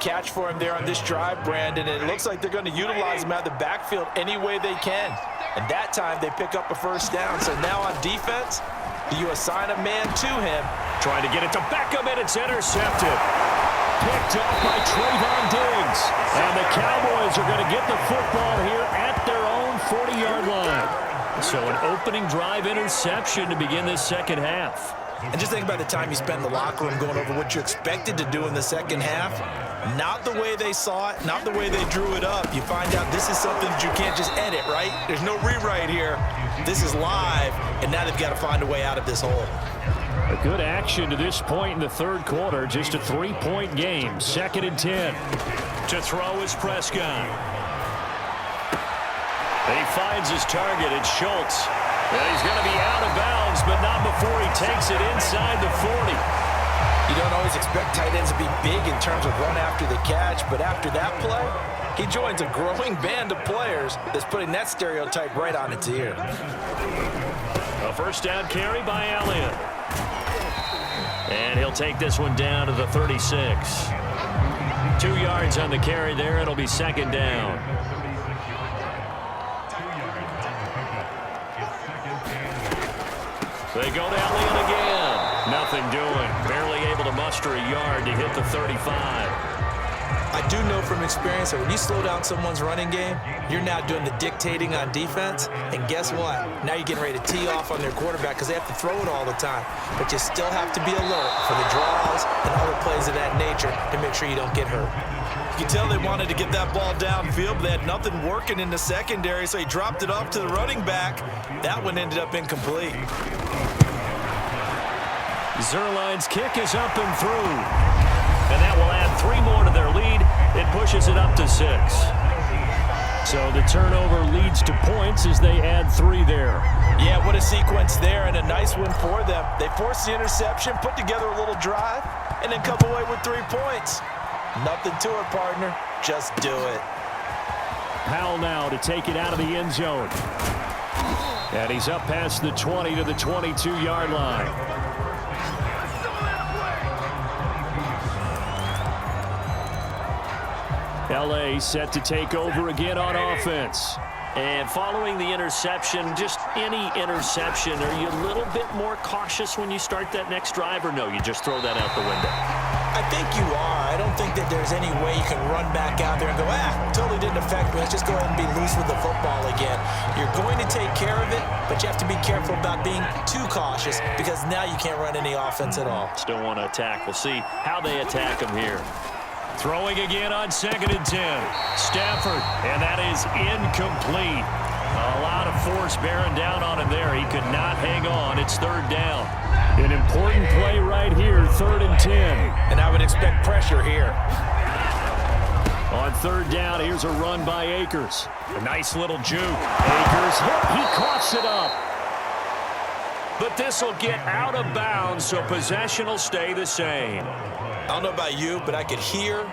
catch for him there on this drive, Brandon. And it looks like they're going to utilize him out of the backfield any way they can. And that time they pick up a first down. So now on defense, do you assign a man to him? Trying to get it to Beckham, and it's intercepted. Picked up by Trayvon Diggs. And the Cowboys are going to get the football here at their own 40-yard line. So an opening drive interception to begin this second half. And just think about the time you spent in the locker room going over what you expected to do in the second half. Not the way they saw it, not the way they drew it up. You find out this is something that you can't just edit, right? There's no rewrite here. This is live, and now they've got to find a way out of this hole. A good action to this point in the third quarter. Just a 3-point game. 2nd and 10. To throw is Prescott. He finds his target. It's Schultz. And he's going to be out of bounds, but not before he takes it inside the 40. You don't always expect tight ends to be big in terms of run after the catch, but after that play, he joins a growing band of players that's putting that stereotype right on its ear. A first down carry by Elliott. And he'll take this one down to the 36. 2 yards on the carry there. It'll be 2nd down. They go to Elliott again. Nothing doing. Barely able to muster a yard to hit the 35. I do know from experience that when you slow down someone's running game, you're now doing the dictating on defense. And guess what? Now you're getting ready to tee off on their quarterback because they have to throw it all the time. But you still have to be alert for the draws and other plays of that nature to make sure you don't get hurt. You can tell they wanted to get that ball downfield, but they had nothing working in the secondary, so he dropped it off to the running back. That one ended up incomplete. Zerline's kick is up and through. And that will add 3 more to their lead. It pushes it up to 6. So the turnover leads to points as they add 3 there. Yeah, what a sequence there, and a nice one for them. They forced the interception, put together a little drive, and then come away with 3 points. Nothing to it, partner. Just do it. Powell now to take it out of the end zone. And he's up past the 20 to the 22-yard line. L.A. set to take over again on offense. And following the interception, just any interception, are you a little bit more cautious when you start that next drive, or no, you just throw that out the window? I think you are. I don't think that there's any way you can run back out there and go, totally didn't affect me. Let's just go ahead and be loose with the football again. You're going to take care of it, but you have to be careful about being too cautious because now you can't run any offense at all. Still want to attack. We'll see how they attack them here. Throwing again on 2nd and 10. Stafford, and that is incomplete. A lot of force bearing down on him there. He could not hang on. It's 3rd down. An important play right here, 3rd and 10. And I would expect pressure here. On 3rd down, here's a run by Akers. A nice little juke. Akers hit. He coughs it up. But this will get out of bounds, so possession will stay the same. I don't know about you, but I could hear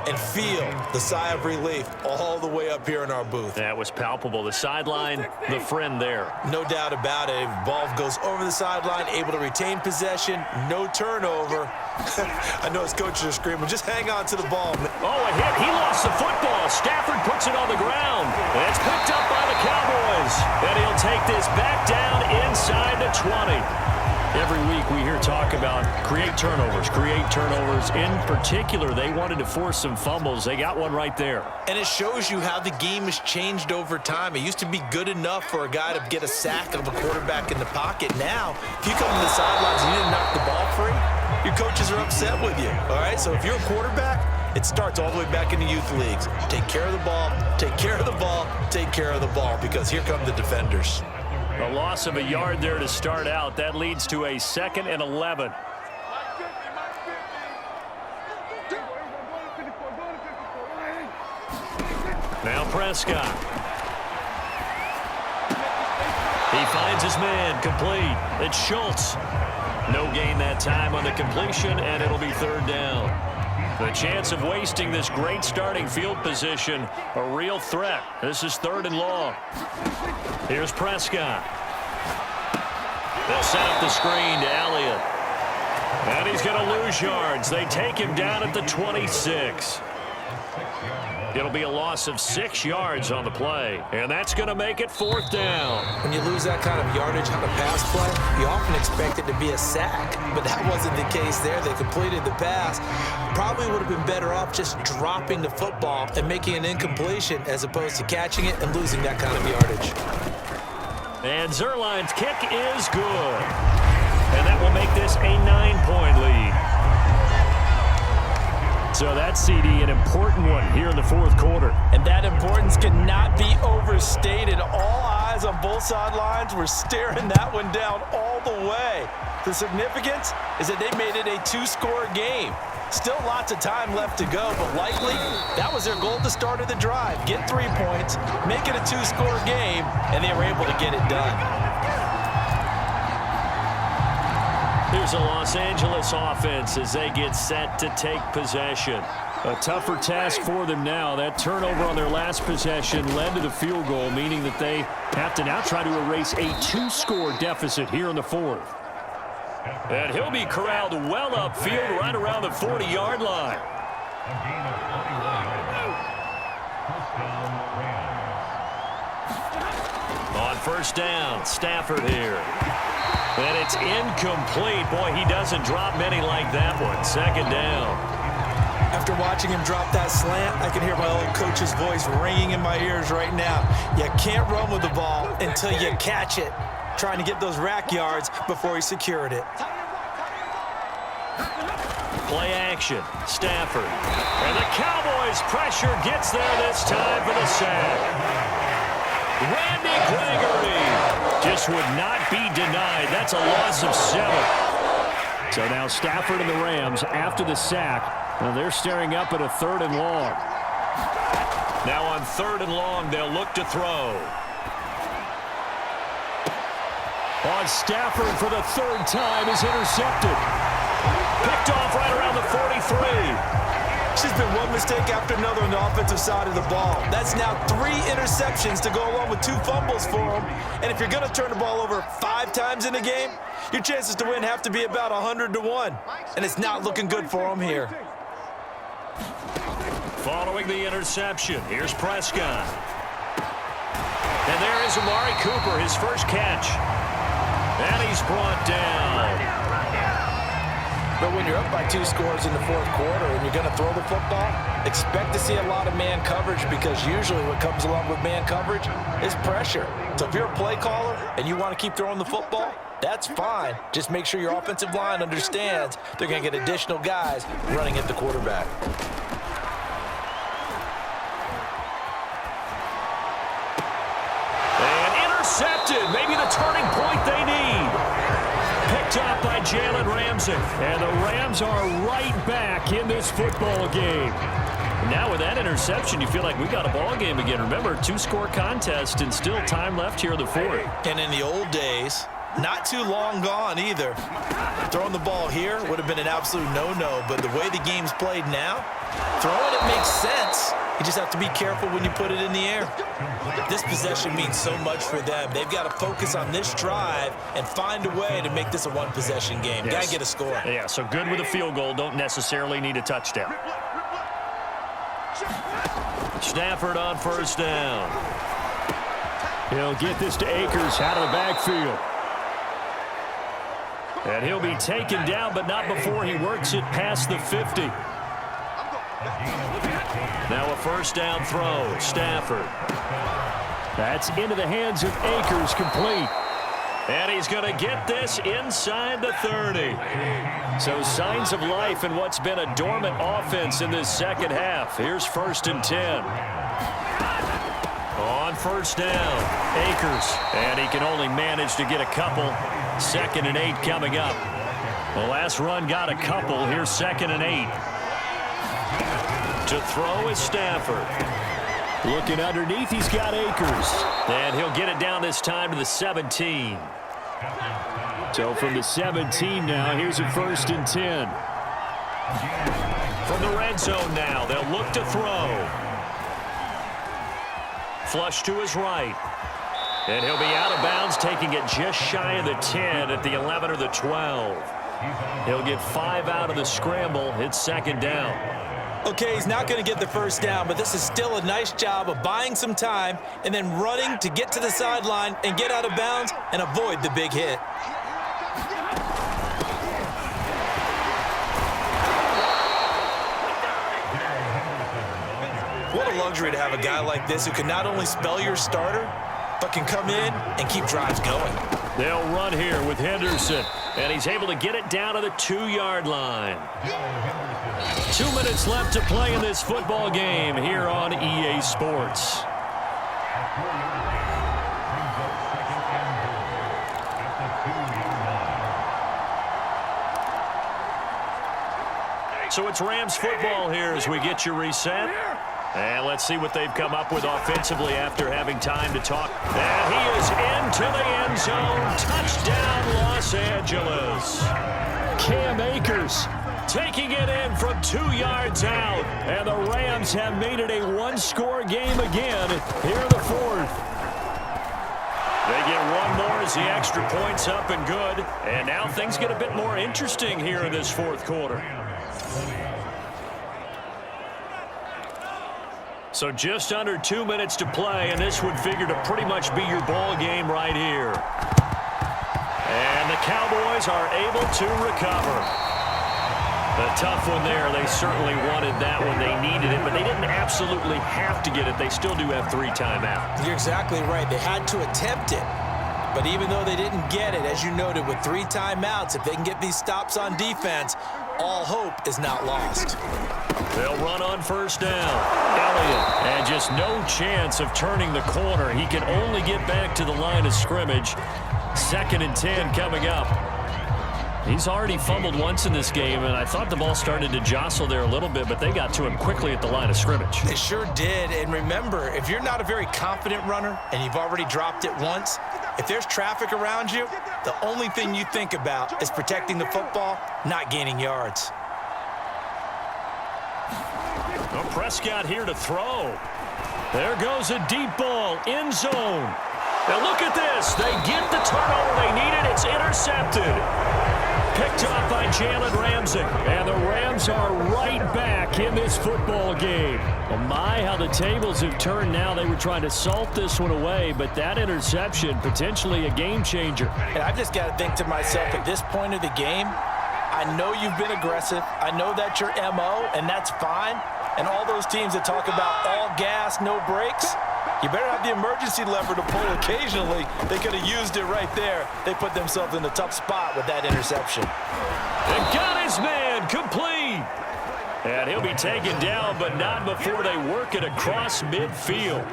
and feel the sigh of relief all the way up here in our booth. That was palpable. The sideline, the friend there. No doubt about it. Ball goes over the sideline, able to retain possession, no turnover. I know his coaches are screaming, just hang on to the ball. Oh, a hit. He lost the football. Stafford puts it on the ground. And it's picked up by the Cowboys. And he'll take this back down inside the 20. Every week we hear talk about create turnovers. In particular, they wanted to force some fumbles. They got one right there. And it shows you how the game has changed over time. It used to be good enough for a guy to get a sack of a quarterback in the pocket. Now, if you come to the sidelines and you didn't knock the ball free, your coaches are upset with you. All right, so if you're a quarterback, it starts all the way back in the youth leagues. Take care of the ball, take care of the ball, take care of the ball, because here come the defenders. A loss of a yard there to start out. That leads to a 2nd and 11. Now Prescott. He finds his man, complete. It's Schultz. No gain that time on the completion, and it'll be 3rd down. The chance of wasting this great starting field position, a real threat. This is 3rd and long. Here's Prescott. They'll set up the screen to Elliott. And he's going to lose yards. They take him down at the 26. It'll be a loss of 6 yards on the play, and that's going to make it 4th down. When you lose that kind of yardage on a pass play, you often expect it to be a sack, but that wasn't the case there. They completed the pass. Probably would have been better off just dropping the football and making an incompletion as opposed to catching it and losing that kind of yardage. And Zuerlein's kick is good. And that will make this a 9-point lead. So that's, CD, an important one here in the 4th quarter. And that importance cannot be overstated. All eyes on both sidelines were staring that one down all the way. The significance is that they made it a 2-score game. Still lots of time left to go, but likely that was their goal at the start of the drive. Get 3 points, make it a 2-score game, and they were able to get it done. Here's a Los Angeles offense as they get set to take possession. A tougher task for them now. That turnover on their last possession led to the field goal, meaning that they have to now try to erase a 2-score deficit here in the 4th. And he'll be corralled well upfield right around the 40-yard line. On 1st down, Stafford here. And it's incomplete. Boy, he doesn't drop many like that one. 2nd down. After watching him drop that slant, I can hear my old coach's voice ringing in my ears right now. You can't run with the ball until you catch it. Trying to get those rack yards before he secured it. Play action, Stafford. And the Cowboys' pressure gets there this time for the sack. Randy Gregory just would not be denied. That's a loss of 7. So now Stafford and the Rams after the sack. Now they're staring up at a 3rd and long. Now on 3rd and long, they'll look to throw. On Stafford for the 3rd time is intercepted. Picked off right around the 43. She's been one mistake after another on the offensive side of the ball. That's now 3 interceptions to go along with 2 fumbles for him. And if you're going to turn the ball over 5 times in a game, your chances to win have to be about 100 to 1. And it's not looking good for him here. Following the interception, here's Prescott. And there is Amari Cooper, his first catch. And he's brought down. But when you're up by 2 scores in the 4th quarter and you're going to throw the football, expect to see a lot of man coverage because usually what comes along with man coverage is pressure. So if you're a play caller and you want to keep throwing the football, that's fine. Just make sure your offensive line understands they're going to get additional guys running at the quarterback. And intercepted. Maybe the turning point they need. Picked up by Jalen Ramsey. And the Rams are right back in this football game. Now with that interception, you feel like we got a ball game again. Remember, 2-score contest and still time left here in the 4th. And in the old days, not too long gone either. Throwing the ball here would have been an absolute no-no, but the way the game's played now, throwing it makes sense. You just have to be careful when you put it in the air. This possession means so much for them. They've got to focus on this drive and find a way to make this a 1-possession game. Yes. Got to get a score. Yeah, so good with a field goal. Don't necessarily need a touchdown. Stafford on 1st down. He'll get this to Akers out of the backfield. And he'll be taken down, but not before he works it past the 50. Now a 1st down throw, Stafford. That's into the hands of Akers, complete. And he's going to get this inside the 30. So signs of life in what's been a dormant offense in this 2nd half. Here's 1st and 10. On 1st down, Akers. And he can only manage to get a couple. 2nd and 8 coming up. The last run got a couple. Here's 2nd and 8. To throw is Stafford. Looking underneath, he's got Akers. And he'll get it down this time to the 17. So from the 17 now, here's a 1st and 10. From the red zone now, they'll look to throw. Flush to his right. And he'll be out of bounds, taking it just shy of the 10 at the 11 or the 12. He'll get 5 out of the scramble. It's 2nd down. Okay, he's not going to get the first down, but this is still a nice job of buying some time and then running to get to the sideline and get out of bounds and avoid the big hit. What a luxury to have a guy like this who can not only spell your starter, but can come in and keep drives going. They'll run here with Henderson, and he's able to get it down to the 2-yard line. 2 minutes left to play in this football game here on EA Sports. So it's Rams football here as we get you reset. And let's see what they've come up with offensively after having time to talk. And he is into the end zone. Touchdown, Los Angeles. Cam Akers taking it in from 2 yards out. And the Rams have made it a one-score game again here in the fourth. They get one more as the extra point's up and good. And now things get a bit more interesting here in this fourth quarter. So just under 2 minutes to play, and this would figure to pretty much be your ball game right here. And the Cowboys are able to recover. A tough one there. They certainly wanted that one. They needed it, but they didn't absolutely have to get it. They still do have 3 timeouts. You're exactly right. They had to attempt it. But even though they didn't get it, as you noted, with 3 timeouts, if they can get these stops on defense, all hope is not lost. They'll run on first down. Elliott, and just no chance of turning the corner. He can only get back to the line of scrimmage. 2nd and 10 coming up. He's already fumbled once in this game, and I thought the ball started to jostle there a little bit, but they got to him quickly at the line of scrimmage. They sure did, and remember, if you're not a very confident runner and you've already dropped it once, if there's traffic around you, the only thing you think about is protecting the football, not gaining yards. Well, Prescott here to throw. There goes a deep ball, end zone. Now look at this. They get the turnover they needed. It's intercepted. Picked up by Jalen Ramsey. And the Rams are right back in this football game. Oh my, how the tables have turned now. They were trying to salt this one away, but that interception, potentially a game changer. And I've just got to think to myself, at this point of the game, I know you've been aggressive. I know that's your MO, and that's fine. And all those teams that talk about all gas, no brakes, you better have the emergency lever to pull occasionally. They could have used it right there. They put themselves in a tough spot with that interception. And got his man complete. And he'll be taken down, but not before they work it across midfield.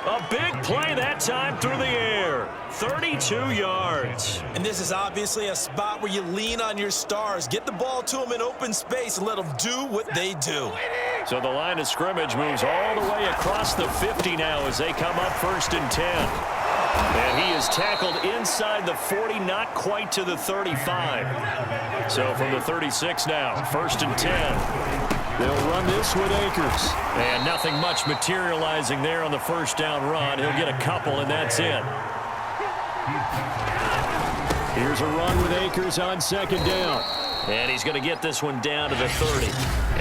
A big play that time through the air. 32 yards. And this is obviously a spot where you lean on your stars. Get the ball to them in open space and let them do what they do. So the line of scrimmage moves all the way across the 50 now as they come up 1st and 10. And he is tackled inside the 40, not quite to the 35. So from the 36 now, 1st and 10. They'll run this with Akers. And nothing much materializing there on the first down run. He'll get a couple, and that's it. Here's a run with Akers on 2nd down. And he's going to get this one down to the 30.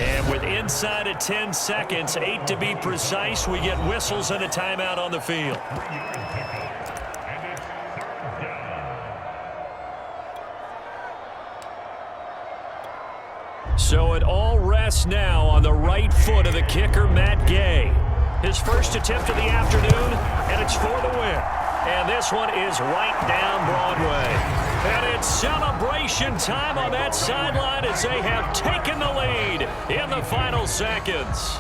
And with inside of 10 seconds, 8 to be precise, we get whistles and a timeout on the field. So it all rests now on the right foot of the kicker, Matt Gay. His first attempt of the afternoon, and it's for the win. And this one is right down Broadway. And it's celebration time on that sideline as they have taken the lead in the final seconds.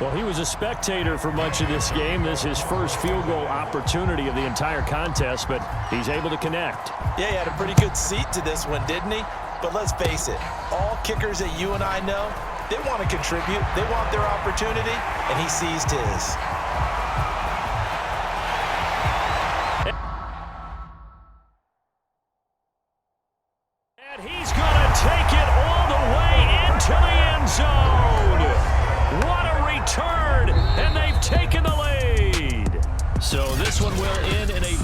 Well, he was a spectator for much of this game. This is his first field goal opportunity of the entire contest, but he's able to connect. Yeah, he had a pretty good seat to this one, didn't he? But let's face it, all kickers that you and I know, they want to contribute. They want their opportunity, and he seized his. And he's going to take it all the way into the end zone. What a return, and they've taken the lead. So this one will end in a